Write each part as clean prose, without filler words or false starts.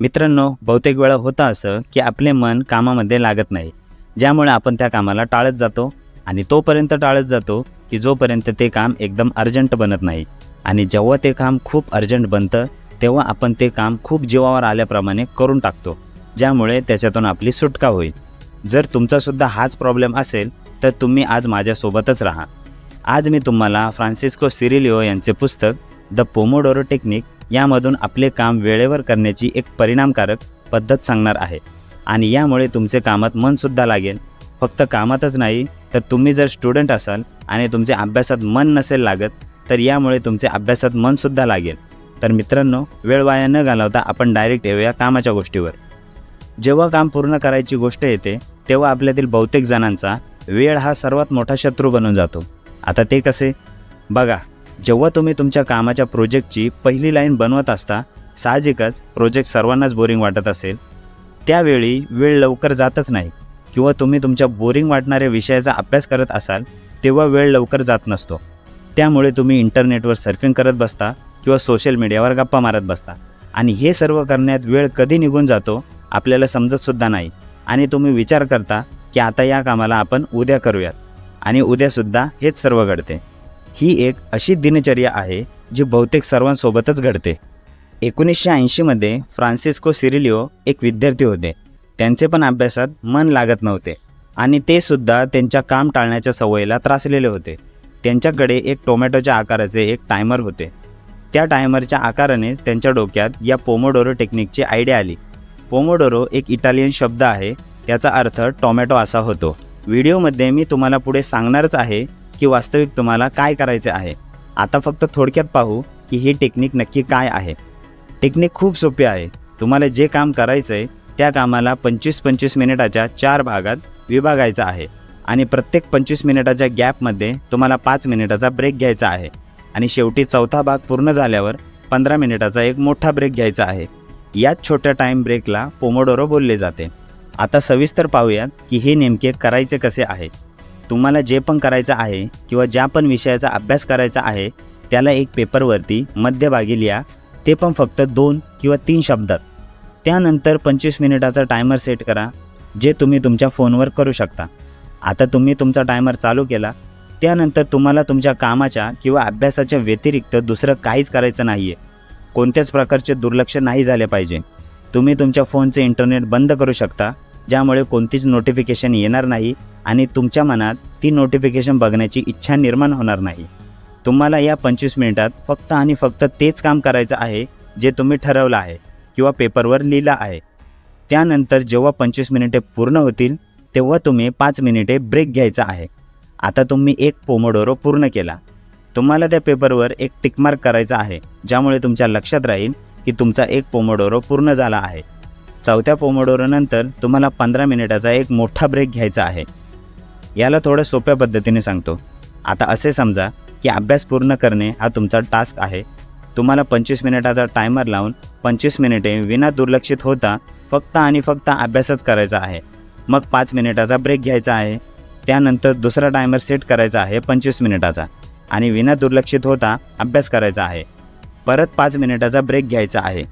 मित्रांनो, बहुतेक वेळा होतं असं की आपले मन कामामध्ये लागत नाही, ज्यामुळे आपण त्या कामाला टाळत जातो आणि तोपर्यंत टाळत जातो की जोपर्यंत ते काम एकदम अर्जंट बनत नाही. आणि जेव्हा ते काम खूप अर्जंट बनतं तेव्हा आपण ते काम खूप जीवावर आल्याप्रमाणे करून टाकतो, ज्यामुळे त्याच्यातून आपली सुटका होईल. जर तुमचासुद्धा हाच प्रॉब्लेम असेल तर तुम्ही आज माझ्यासोबतच राहा. आज मी तुम्हाला फ्रान्सिस्को सिरिलिओ यांचे पुस्तक द पोमोडोरो टेक्निक यामधून आपले काम वेळेवर करण्याची एक परिणामकारक पद्धत सांगणार आहे. आणि यामुळे तुमचे कामात मनसुद्धा लागेल. फक्त कामातच नाही तर तुम्ही जर स्टुडंट असाल आणि तुमचे अभ्यासात मन नसेल लागत तर यामुळे तुमचे अभ्यासात मनसुद्धा लागेल. तर मित्रांनो, वेळ वाया न घालवता आपण डायरेक्ट येऊया कामाच्या गोष्टीवर. जेव्हा काम पूर्ण करायची गोष्ट येते तेव्हा आपल्यातील बहुतेक जणांचा वेळ हा सर्वात मोठा शत्रू बनून जातो. आता ते कसे? बघा, जेव्हा तुम्ही तुमच्या कामाच्या प्रोजेक्टची पहिली लाईन बनवत असता, साहजिकच प्रोजेक्ट सर्वांनाच बोरिंग वाटत असेल. त्यावेळी वेळ लवकर जातच नाही. किंवा तुम्ही तुमच्या बोरिंग वाटणाऱ्या विषयाचा अभ्यास करत असाल तेव्हा वेळ लवकर जात नसतो. त्यामुळे तुम्ही इंटरनेटवर सर्फिंग करत बसता किंवा सोशल मीडियावर गप्पा मारत बसता. आणि हे सर्व करण्यात वेळ कधी निघून जातो आपल्याला समजतसुद्धा नाही. आणि तुम्ही विचार करता की आता या कामाला आपण उद्या करूयात, आणि उद्यासुद्धा हेच सर्व घडते. ही एक अशी दिनचर्या आहे जी बहुतेक सर्वांसोबतच घडते. 1980मध्ये फ्रान्सिस्को सिरिलिओ एक विद्यार्थी होते. त्यांचे पण अभ्यासात मन लागत नव्हते आणि ते सुद्धा त्यांच्या काम टाळण्याच्या सवयीला त्रासलेले होते. त्यांच्याकडे एक टोमॅटोच्या आकाराचे एक टायमर होते. त्या टायमरच्या आकाराने त्यांच्या डोक्यात या पोमोडोरो टेक्निकची आयडिया आली. पोमोडोरो एक इटालियन शब्द आहे, त्याचा अर्थ टोमॅटो असा होतो. व्हिडिओमध्ये मी तुम्हाला पुढे सांगणारच आहे की वास्तविक तुम्हाला काय करायचे आहे. आता फक्त थोडक्यात पाहू की ही टेक्निक नक्की काय आहे. टेक्निक खूप सोपी आहे. तुम्हाला जे काम करायचं आहे त्या कामाला 25-25 मिनिटाच्या 4 भागात विभागायचं आहे आणि प्रत्येक 25 मिनिटाच्या गॅपमध्ये तुम्हाला 5 मिनिटाचा ब्रेक घ्यायचा आहे. आणि शेवटी चौथा भाग पूर्ण झाल्यावर 15 मिनिटाचा एक मोठा ब्रेक घ्यायचा आहे. याच छोट्या टाईम ब्रेकला पोमोडोरो बोलले जाते. आता सविस्तर पाहूयात की हे नेमके करायचे कसे आहे. तुम्हाला जे पण करायचं आहे किंवा ज्या पण विषयाचा अभ्यास करायचा आहे त्याला एक पेपरवरती मध्यभागी लिहा, ते पण फक्त 2 किंवा 3 शब्दात. त्यानंतर 25 मिनिटाचा टायमर सेट करा, जे तुम्ही तुमच्या फोनवर करू शकता. आता तुम्ही तुमचा टायमर चालू केला, त्यानंतर तुम्हाला तुमच्या कामाच्या किंवा अभ्यासाच्या व्यतिरिक्त दुसरं काहीच करायचं नाही आहे. कोणत्याच प्रकारचे दुर्लक्ष नाही झाले पाहिजे. तुम्ही तुमच्या फोनचे इंटरनेट बंद करू शकता, ज्यामुळे कोणतीच नोटिफिकेशन येणार नाही आणि तुमच्या मनात ती नोटिफिकेशन बघण्याची इच्छा निर्माण होणार नाही. तुम्हाला या 25 मिनिटात फक्त आणि फक्त तेच काम करायचं आहे जे तुम्ही ठरवलं आहे किंवा पेपरवर लिहिलं आहे. त्यानंतर जेव्हा 25 मिनिटे पूर्ण होतील तेव्हा तुम्ही 5 मिनिटे ब्रेक घ्यायचा आहे. आता तुम्ही एक पोमोडोरो पूर्ण केला. तुम्हाला त्या पेपरवर एक टिकमार्क करायचा आहे, ज्यामुळे तुमच्या लक्षात राहील की तुमचा एक पोमोडोरो पूर्ण झाला आहे. चौथ्या पोमोडोरोनंतर तुम्हाला 15 मिनिटाचा एक मोठा ब्रेक घ्यायचा आहे. याला थोडं सोप्या पद्धतीने सांगतो. आता असे समजा की अभ्यास पूर्ण करणे हा तुमचा टास्क आहे. तुम्हाला 25 मिनिटाचा टायमर लावून 25 मिनिटे विना दुर्लक्षित होता फक्त आणि फक्त अभ्यासच करायचा आहे. मग 5 मिनिटाचा ब्रेक घ्यायचा आहे. त्यानंतर दुसरा टायमर सेट करायचा आहे 25 मिनिटाचा आणि विना दुर्लक्षित होता अभ्यास करायचा आहे. परत 5 मिनिटाचा ब्रेक घ्यायचा आहे.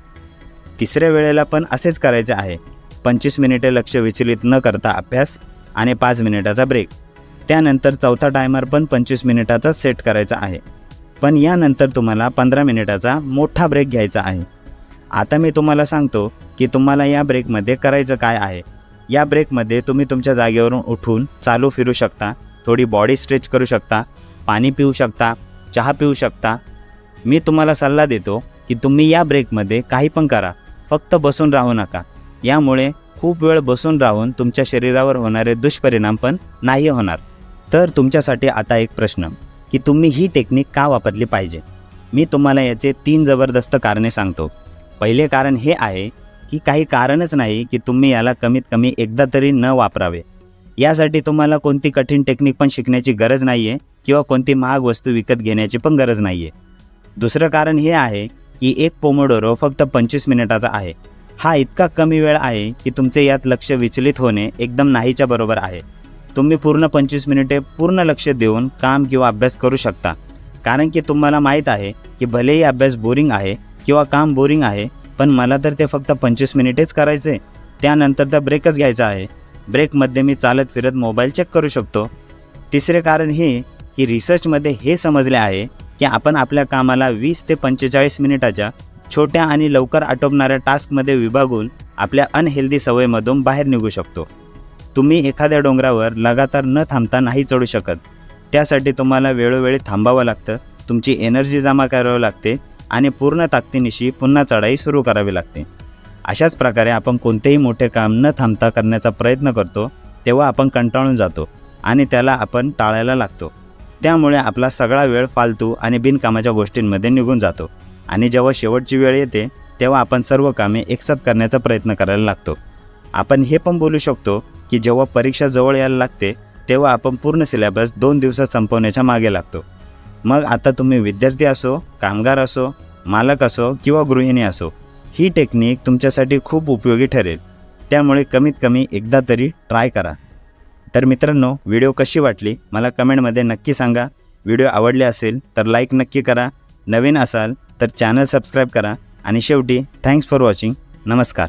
तिसऱ्या वेळेला पण असेच करायचे आहे. 25 मिनिटे लक्ष विचलित न करता अभ्यास आणि 5 मिनिटाचा ब्रेक. त्यानंतर चौथा टायमर पण 25 मिनिटाचाच सेट करायचा आहे. पण यानंतर तुम्हाला 15 मिनिटाचा मोठा ब्रेक घ्यायचा आहे. आता मी तुम्हाला सांगतो की तुम्हाला या ब्रेकमध्ये करायचं काय आहे. या ब्रेकमध्ये तुम्ही तुमच्या जागेवरून उठून चालू फिरू शकता, थोडी बॉडी स्ट्रेच करू शकता, पाणी पिऊ शकता, चहा पिऊ शकता. मी तुम्हाला सल्ला देतो की तुम्ही या ब्रेकमध्ये काही पण करा, फक्त बसून राहू नका. यामुळे खूप वेळ बसून राहून तुमच्या शरीरावर होणारे दुष्परिणाम पण नाही होणार. तर तुमच्यासाठी आता एक प्रश्न की तुम्ही ही टेक्निक का वापरली पाहिजे. मी तुम्हाला याचे 3 जबरदस्त कारणे सांगतो. पहिले कारण हे आहे की काही कारणच नाही की तुम्ही याला कमीत कमी एकदा तरी न वापरावे. यासाठी तुम्हाला कोणती कठीण टेक्निक पण शिकण्याची गरज नाही आहे किंवा कोणती महाग वस्तू विकत घेण्याची पण गरज नाही आहे. दुसरं कारण हे आहे की एक पोमोडोरो फक्त 25 मिनिटाचा आहे. हा इतका कमी वेळ आहे की तुमचे यात लक्ष विचलित होणे एकदम नाहीच्या बरोबर आहे. तुम्ही पूर्ण 25 मिनिटे पूर्ण लक्ष देऊन काम किंवा अभ्यास करू शकता. कारण की तुम्हाला माहीत आहे की भलेही अभ्यास बोरिंग आहे किंवा काम बोरिंग आहे, पण मला तर ते फक्त 25 मिनिटेच करायचे, त्यानंतर तर ब्रेकच घ्यायचा आहे. ब्रेकमध्ये मी चालत फिरत मोबाईल चेक करू शकतो. तिसरे कारण हे की रिसर्चमध्ये हे समजले आहे की आपण आपल्या कामाला 20 ते 45 मिनिटाच्या छोट्या आणि लवकर आटोपणाऱ्या टास्कमध्ये विभागून आपल्या अनहेल्दी सवयीमधून बाहेर निघू शकतो. तुम्ही एखाद्या डोंगरावर लगातार न थांबता नाही चढू शकत. त्यासाठी तुम्हाला वेळोवेळी थांबावं लागतं, तुमची एनर्जी जमा करावी लागते आणि पूर्ण ताकदीनिशी पुन्हा चढाई सुरू करावी लागते. अशाच प्रकारे आपण कोणतेही मोठे काम न थांबता करण्याचा प्रयत्न करतो तेव्हा आपण कंटाळून जातो आणि त्याला आपण टाळायला लागतो. त्यामुळे आपला सगळा वेळ फालतू आणि बिनकामाच्या गोष्टींमध्ये निघून जातो आणि जेव्हा शेवटची वेळ येते तेव्हा आपण सर्व कामे एकसाथ करण्याचा प्रयत्न करायला लागतो. आपण हे पण बोलू शकतो की जेव्हा परीक्षा जवळ यायला लागते तेव्हा आपण पूर्ण सिलेबस 2 दिवसात संपवण्याच्या मागे लागतो. मग आता तुम्ही विद्यार्थी असो, कामगार असो, मालक असो किंवा गृहिणी असो, ही टेक्निक तुमच्यासाठी खूप उपयोगी ठरेल. त्यामुळे कमीत कमी एकदा तरी ट्राय करा. तर मित्रांनो, व्हिडिओ कशी वाटली मला कमेंटमध्ये नक्की सांगा. व्हिडिओ आवडले असेल तर लाईक नक्की करा. नवीन असाल तर चॅनल सबस्क्राईब करा. आणि शेवटी थँक्स फॉर वॉचिंग. नमस्कार.